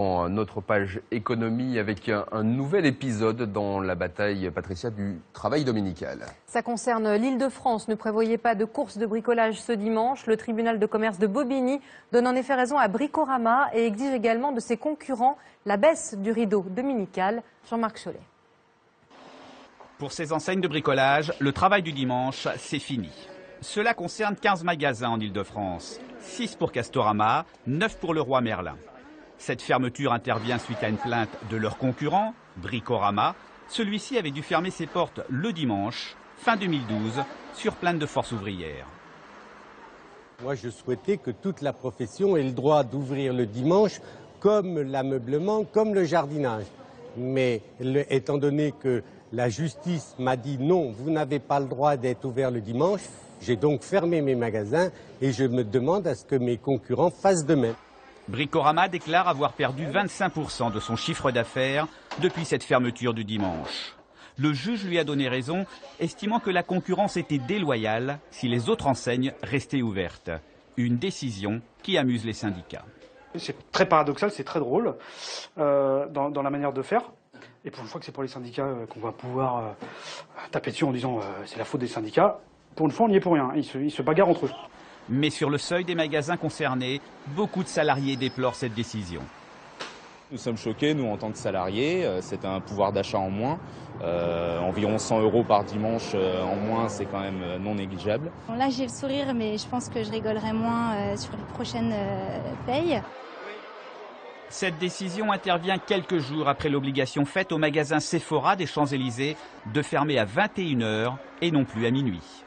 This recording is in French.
Notre page économie avec un nouvel épisode dans la bataille, Patricia, du travail dominical. Ça concerne l'Île-de-France. Ne prévoyez pas de course de bricolage ce dimanche. Le tribunal de commerce de Bobigny donne en effet raison à Bricorama et exige également de ses concurrents la baisse du rideau dominical. Jean-Marc Chollet. Pour ces enseignes de bricolage, le travail du dimanche, c'est fini. Cela concerne 15 magasins en Île-de-France. 6 pour Castorama, 9 pour Leroy Merlin. Cette fermeture intervient suite à une plainte de leur concurrent, Bricorama. Celui-ci avait dû fermer ses portes le dimanche, fin 2012, sur plainte de force ouvrière. Moi, je souhaitais que toute la profession ait le droit d'ouvrir le dimanche, comme l'ameublement, comme le jardinage. Mais étant donné que la justice m'a dit non, vous n'avez pas le droit d'être ouvert le dimanche, j'ai donc fermé mes magasins et je me demande à ce que mes concurrents fassent de même. Bricorama déclare avoir perdu 25% de son chiffre d'affaires depuis cette fermeture du dimanche. Le juge lui a donné raison, estimant que la concurrence était déloyale si les autres enseignes restaient ouvertes. Une décision qui amuse les syndicats. C'est très paradoxal, c'est très drôle dans la manière de faire. Et pour une fois que c'est pour les syndicats qu'on va pouvoir taper dessus en disant c'est la faute des syndicats, pour une fois on n'y est pour rien, ils se bagarrent entre eux. Mais sur le seuil des magasins concernés, beaucoup de salariés déplorent cette décision. Nous sommes choqués, nous, en tant que salariés. C'est un pouvoir d'achat en moins. Environ 100 € par dimanche en moins, c'est quand même non négligeable. Là, j'ai le sourire, mais je pense que je rigolerai moins sur les prochaines payes. Cette décision intervient quelques jours après l'obligation faite au magasin Sephora des Champs-Élysées de fermer à 21 h et non plus à minuit.